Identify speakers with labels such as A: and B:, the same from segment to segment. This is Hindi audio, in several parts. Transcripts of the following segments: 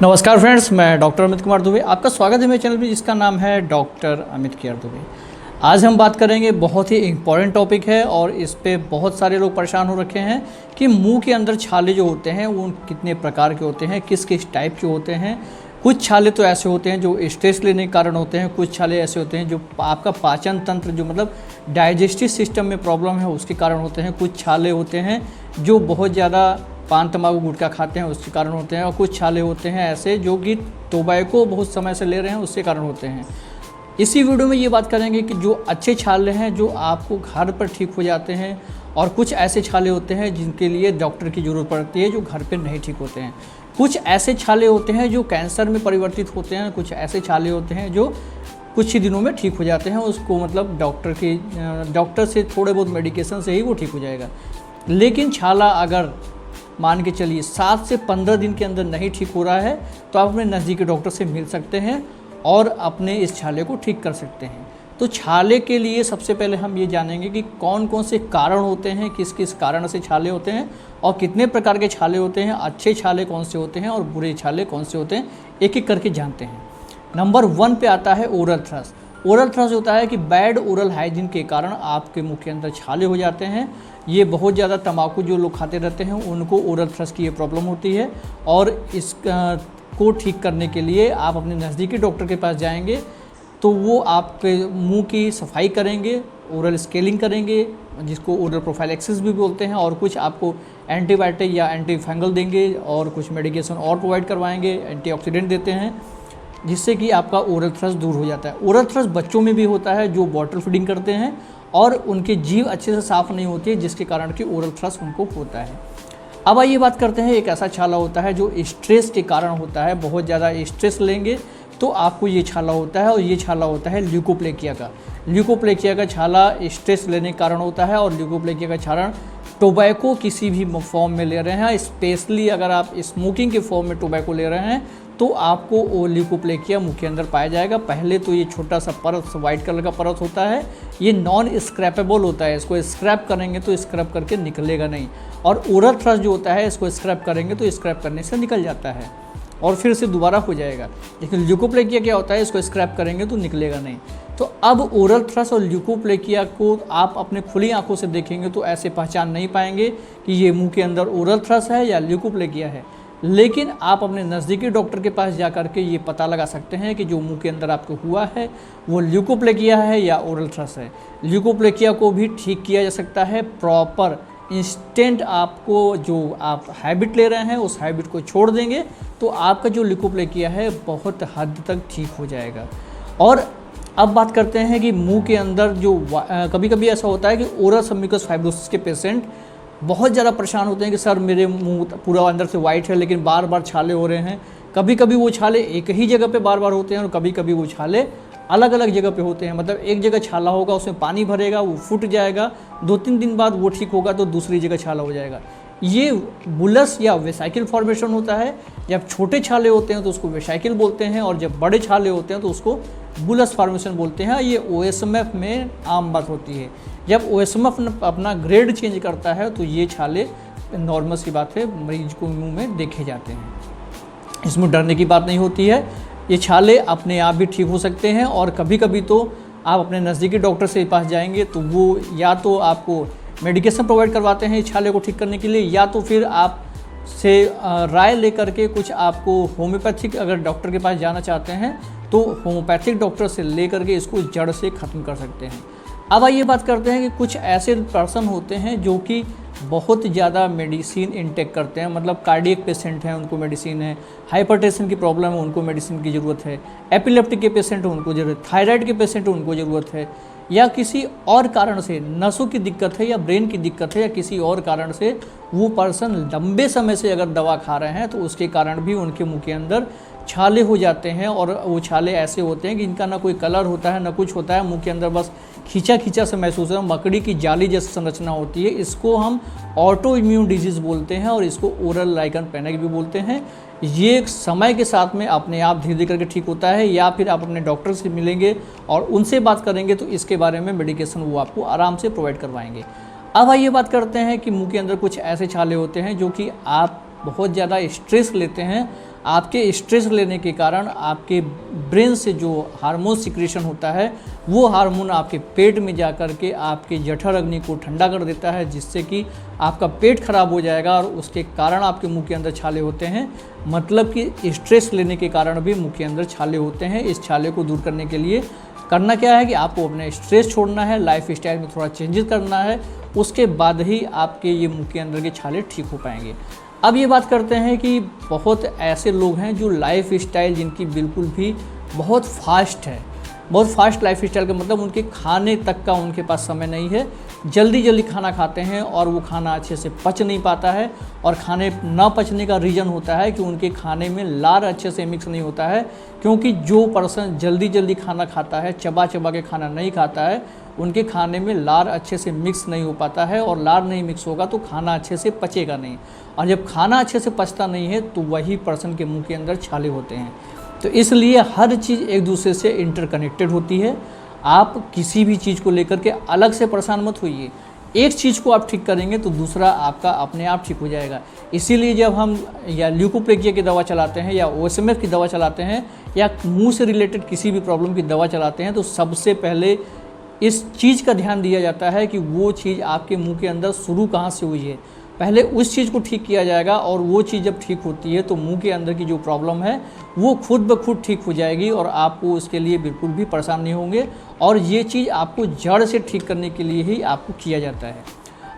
A: नमस्कार फ्रेंड्स, मैं डॉक्टर अमित कुमार दुबे। आपका स्वागत है मेरे चैनल पे जिसका नाम है डॉक्टर अमित केयर दुबे। आज हम बात करेंगे, बहुत ही इम्पॉर्टेंट टॉपिक है और इस पे बहुत सारे लोग परेशान हो रखे हैं कि मुंह के अंदर छाले जो होते हैं वो कितने प्रकार के होते हैं, किस किस टाइप के होते हैं। कुछ छाले तो ऐसे होते हैं जो स्ट्रेस लेने के कारण होते हैं, कुछ छाले ऐसे होते हैं जो आपका पाचन तंत्र जो मतलब डाइजेस्टिव सिस्टम में प्रॉब्लम है उसके कारण होते हैं। कुछ छाले होते हैं जो बहुत ज़्यादा पान तंबाकू गुटखा खाते हैं उसके कारण होते हैं, और कुछ छाले होते हैं ऐसे जो कि टोबैको बहुत समय से ले रहे हैं उसके कारण होते हैं। इसी वीडियो में ये बात करेंगे कि जो अच्छे छाले हैं जो आपको घर पर ठीक हो जाते हैं, और कुछ ऐसे छाले होते हैं जिनके लिए डॉक्टर की ज़रूरत पड़ती है जो घर पे नहीं ठीक होते हैं। कुछ ऐसे छाले होते हैं जो कैंसर में परिवर्तित होते हैं, कुछ ऐसे छाले होते हैं जो कुछ ही दिनों में ठीक हो जाते हैं। उसको मतलब डॉक्टर से थोड़े बहुत मेडिकेशन से ही वो ठीक हो जाएगा। लेकिन छाला अगर मान के चलिए 7 से 15 दिन के अंदर नहीं ठीक हो रहा है तो आप अपने नज़दीकी डॉक्टर से मिल सकते हैं और अपने इस छाले को ठीक कर सकते हैं। तो छाले के लिए सबसे पहले हम ये जानेंगे कि कौन कौन से कारण होते हैं, किस किस कारण से छाले होते हैं और कितने प्रकार के छाले होते हैं, अच्छे छाले कौन से होते हैं और बुरे छाले कौन से होते हैं, एक एक करके जानते हैं। नंबर 1 पे आता है ओरल थ्रस। ओरल थ्रस होता है कि बैड ओरल हाइजीन के कारण आपके मुंह के अंदर छाले हो जाते हैं। ये बहुत ज़्यादा तंबाकू जो लोग खाते रहते हैं उनको ओरल थ्रस की ये प्रॉब्लम होती है, और इसको ठीक करने के लिए आप अपने नज़दीकी डॉक्टर के पास जाएंगे तो वो आपके मुंह की सफाई करेंगे, ओरल स्केलिंग करेंगे जिसको ओरल प्रोफाइलैक्सिस भी बोलते हैं, और कुछ आपको एंटीबायोटिक या एंटी फंगल देंगे और कुछ मेडिकेशन और प्रोवाइड करवाएंगे, एंटीऑक्सीडेंट देते हैं जिससे कि आपका ओरल थ्रस दूर हो जाता है। ओरल थ्रस बच्चों में भी होता है जो बॉटल फीडिंग करते हैं और उनकी जीभ अच्छे से साफ़ नहीं होती है जिसके कारण कि ओरल थ्रस उनको होता है। अब आइए बात करते हैं, एक ऐसा छाला होता है जो स्ट्रेस के कारण होता है। बहुत ज़्यादा स्ट्रेस लेंगे तो आपको ये छाला होता है, और ये छाला होता है ल्यूकोप्लेकिया का। ल्यूकोप्लेकिया का छाला स्ट्रेस लेने के कारण होता है, और ल्यूकोप्लेकिया का छाला टोबैको किसी भी फॉर्म में ले रहे हैं, स्पेशली अगर आप स्मोकिंग के फॉर्म में टोबैको ले रहे हैं तो आपको वो ल्यूकोप्लेकिया मुंह के अंदर पाया जाएगा। पहले तो ये छोटा सा परत, वाइट कलर का परत होता है, ये नॉन स्क्रैपेबल होता है। इसको स्क्रैप करेंगे तो स्क्रैप करके निकलेगा नहीं, और ओरल थ्रस जो होता है इसको स्क्रैप करेंगे तो स्क्रैप करने से निकल जाता है और फिर से दोबारा हो जाएगा। लेकिन ल्यूकोप्लेकिया क्या होता है, इसको स्क्रैप करेंगे तो निकलेगा नहीं। तो अब ओरल थ्रस और ल्यूकोप्लेकिया को आप अपने खुली आंखों से देखेंगे तो ऐसे पहचान नहीं पाएंगे कि ये मुंह के अंदर ओरल थ्रस है या ल्यूकोप्लेकिया है। लेकिन आप अपने नज़दीकी डॉक्टर के पास जा कर के ये पता लगा सकते हैं कि जो मुंह के अंदर आपको हुआ है वो ल्यूकोप्लेकिया है या ओरल थ्रस है। ल्यूकोप्लेकिया को भी ठीक किया जा सकता है प्रॉपर इंस्टेंट। आपको जो आप हैबिट ले रहे हैं उस हैबिट को छोड़ देंगे तो आपका जो ल्यूकोप्लेकिया है बहुत हद तक ठीक हो जाएगा। और अब बात करते हैं कि मुंह के अंदर जो कभी कभी ऐसा होता है कि ओरल सबम्यूकस फाइब्रोसिस के पेशेंट बहुत ज़्यादा परेशान होते हैं कि सर मेरे मुंह पूरा अंदर से वाइट है लेकिन बार बार छाले हो रहे हैं। कभी कभी वो छाले एक ही जगह पे बार बार होते हैं और कभी कभी वो छाले अलग अलग जगह पे होते हैं। मतलब एक जगह छाला होगा, उसमें पानी भरेगा, वो फूट जाएगा, 2-3 दिन बाद वो ठीक होगा तो दूसरी जगह छाला हो जाएगा। ये बुलस या वेसाइकिल फॉर्मेशन होता है। जब छोटे छाले होते हैं तो उसको वेसाइकिल बोलते हैं, और जब बड़े छाले होते हैं तो उसको बुलस फॉर्मेशन बोलते हैं। ये ओएसएमएफ में आम बात होती है। जब ओएसएमएफ अपना ग्रेड चेंज करता है तो ये छाले नॉर्मल सी बात है, मरीज को मुंह में देखे जाते हैं। इसमें डरने की बात नहीं होती है, ये छाले अपने आप भी ठीक हो सकते हैं। और कभी कभी तो आप अपने नज़दीकी डॉक्टर से पास जाएंगे तो वो या तो आपको मेडिकेशन प्रोवाइड करवाते हैं इस छाले को ठीक करने के लिए, या तो फिर आप से राय लेकर के कुछ आपको होम्योपैथिक, अगर डॉक्टर के पास जाना चाहते हैं तो होम्योपैथिक डॉक्टर से लेकर के इसको जड़ से ख़त्म कर सकते हैं। अब आइए बात करते हैं कि कुछ ऐसे पर्सन होते हैं जो कि बहुत ज़्यादा मेडिसिन इनटेक करते हैं। मतलब कार्डियक पेशेंट हैं उनको मेडिसिन है, हाइपरटेंशन की प्रॉब्लम है उनको मेडिसिन की ज़रूरत है, एपिलेप्टिक के पेशेंट हैं उनको ज़रूरत, थायराइड के पेशेंट हैं उनको ज़रूरत है, या किसी और कारण से नसों की दिक्कत है या ब्रेन की दिक्कत है या किसी और कारण से वो पर्सन लंबे समय से अगर दवा खा रहे हैं तो उसके कारण भी उनके मुंह के अंदर छाले हो जाते हैं। और वो छाले ऐसे होते हैं कि इनका ना कोई कलर होता है ना कुछ होता है, मुंह के अंदर बस खींचा खींचा से महसूस होता है, मकड़ी की जाली जैसी संरचना होती है। इसको हम ऑटो इम्यून डिजीज़ बोलते हैं और इसको ओरल लाइकन पैनिक भी बोलते हैं। ये समय के साथ में अपने आप धीरे धीरे करके ठीक होता है, या फिर आप अपने डॉक्टर से मिलेंगे और उनसे बात करेंगे तो इसके बारे में मेडिकेशन वो आपको आराम से प्रोवाइड करवाएंगे। अब आइए बात करते हैं कि मुंह के अंदर कुछ ऐसे छाले होते हैं जो कि आप बहुत ज़्यादा स्ट्रेस लेते हैं, आपके स्ट्रेस लेने के कारण आपके ब्रेन से जो हार्मोन सिक्रेशन होता है वो हार्मोन आपके पेट में जा कर के आपके जठर अग्नि को ठंडा कर देता है, जिससे कि आपका पेट खराब हो जाएगा और उसके कारण आपके मुंह के अंदर छाले होते हैं। मतलब कि स्ट्रेस लेने के कारण भी मुंह के अंदर छाले होते हैं। इस छाले को दूर करने के लिए करना क्या है कि आपको अपने स्ट्रेस छोड़ना है, लाइफ स्टाइल में थोड़ा चेंजेस करना है, उसके बाद ही आपके ये मुंह के अंदर के छाले ठीक हो पाएंगे। अब ये बात करते हैं कि बहुत ऐसे लोग हैं जो लाइफ स्टाइल जिनकी बिल्कुल भी बहुत फास्ट है, बहुत फास्ट लाइफ स्टाइल का मतलब उनके खाने तक का उनके पास समय नहीं है, जल्दी जल्दी खाना खाते हैं और वो खाना अच्छे से पच नहीं पाता है। और खाने ना पचने का रीज़न होता है कि उनके खाने में लार अच्छे से मिक्स नहीं होता है, क्योंकि जो पर्सन जल्दी जल्दी खाना खाता है, चबा चबा के खाना नहीं खाता है, उनके खाने में लार अच्छे से मिक्स नहीं हो पाता है, और लार नहीं मिक्स होगा तो खाना अच्छे से पचेगा नहीं, और जब खाना अच्छे से पचता नहीं है तो वही पर्सन के मुंह के अंदर छाले होते हैं। तो इसलिए हर चीज़ एक दूसरे से इंटरकनेक्टेड होती है। आप किसी भी चीज़ को लेकर के अलग से परेशान मत होइए, एक चीज़ को आप ठीक करेंगे तो दूसरा आपका अपने आप ठीक हो जाएगा। इसीलिए जब हम या ल्यूकोप्लेकिया की दवा चलाते हैं या OSMF की दवा चलाते हैं या मुंह से रिलेटेड किसी भी प्रॉब्लम की दवा चलाते हैं तो सबसे पहले इस चीज़ का ध्यान दिया जाता है कि वो चीज़ आपके मुंह के अंदर शुरू कहाँ से हुई है, पहले उस चीज़ को ठीक किया जाएगा, और वो चीज़ जब ठीक होती है तो मुंह के अंदर की जो प्रॉब्लम है वो खुद ब खुद ठीक हो जाएगी और आपको उसके लिए बिल्कुल भी परेशान नहीं होंगे। और ये चीज़ आपको जड़ से ठीक करने के लिए ही आपको किया जाता है।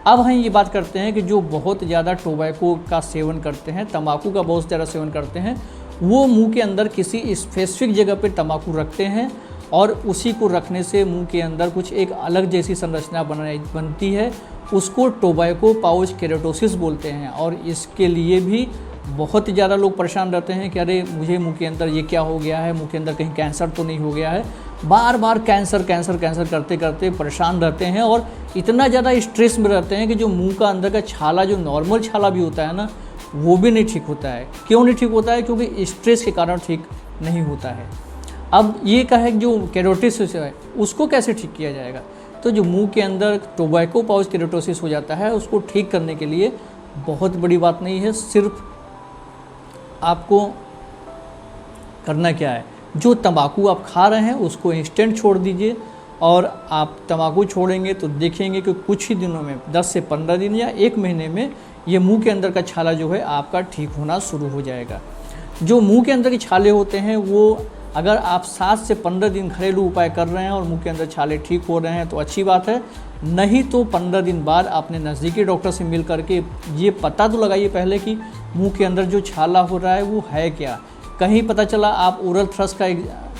A: अब हम ये बात करते हैं कि जो बहुत ज़्यादा टोबैको का सेवन करते हैं, तंबाकू का बहुत ज़्यादा सेवन करते हैं, वो मुँह के अंदर किसी स्पेसिफिक जगह पर तंबाकू रखते हैं और उसी को रखने से मुंह के अंदर कुछ एक अलग जैसी संरचना बनती है, उसको टोबैको पाउच केराटोसिस बोलते हैं। और इसके लिए भी बहुत ज़्यादा लोग परेशान रहते हैं कि अरे मुझे मुंह के अंदर ये क्या हो गया है, मुंह के अंदर कहीं कैंसर तो नहीं हो गया है। बार बार कैंसर कैंसर कैंसर करते करते परेशान रहते हैं और इतना ज़्यादा स्ट्रेस में रहते हैं कि जो मुंह का अंदर का छाला, जो नॉर्मल छाला भी होता है ना, वो भी नहीं ठीक होता है। क्यों नहीं ठीक होता है? क्योंकि स्ट्रेस के कारण ठीक नहीं होता है। अब ये क्या है, जो केराटोसिस है उसको कैसे ठीक किया जाएगा? तो जो मुंह के अंदर टोबैको पाउच केराटोसिस हो जाता है उसको ठीक करने के लिए बहुत बड़ी बात नहीं है। सिर्फ आपको करना क्या है, जो तंबाकू आप खा रहे हैं उसको इंस्टेंट छोड़ दीजिए। और आप तंबाकू छोड़ेंगे तो देखेंगे कि कुछ ही दिनों में 10 से 15 दिन या 1 महीने में ये मुंह के अंदर का छाला जो है आपका ठीक होना शुरू हो जाएगा। जो मुंह के अंदर के छाले होते हैं वो अगर आप 7 से 15 दिन घरेलू उपाय कर रहे हैं और मुंह के अंदर छाले ठीक हो रहे हैं तो अच्छी बात है, नहीं तो 15 दिन बाद अपने नज़दीकी डॉक्टर से मिल करके ये पता तो लगाइए पहले कि मुंह के अंदर जो छाला हो रहा है वो है क्या। कहीं पता चला आप ओरल थ्रस्ट का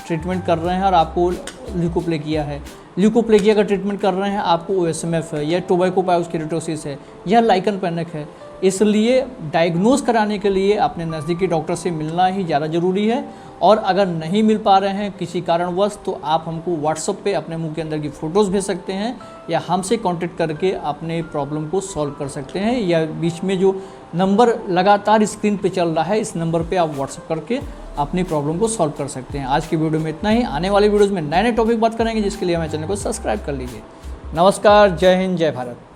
A: ट्रीटमेंट कर रहे हैं और आपको ल्यूकोप्लेकिया है, ल्यूकोप्लेकिया का ट्रीटमेंट कर रहे हैं आपको OSMF है या टोबैको पाउच केराटोसिस है या लाइकन पैनिक है। इसलिए डायग्नोज कराने के लिए अपने नज़दीकी डॉक्टर से मिलना ही ज़्यादा ज़रूरी है। और अगर नहीं मिल पा रहे हैं किसी कारणवश तो आप हमको WhatsApp पे अपने मुंह के अंदर की फ़ोटोज़ भेज सकते हैं या हमसे कांटेक्ट करके अपने प्रॉब्लम को सॉल्व कर सकते हैं, या बीच में जो नंबर लगातार स्क्रीन पे चल रहा है इस नंबर पे आप WhatsApp करके अपनी प्रॉब्लम को सॉल्व कर सकते हैं। आज की वीडियो में इतना ही। आने वाली वीडियोज़ में नए नए टॉपिक बात करेंगे, जिसके लिए हमारे चैनल को सब्सक्राइब कर लीजिए। नमस्कार, जय हिंद, जय भारत।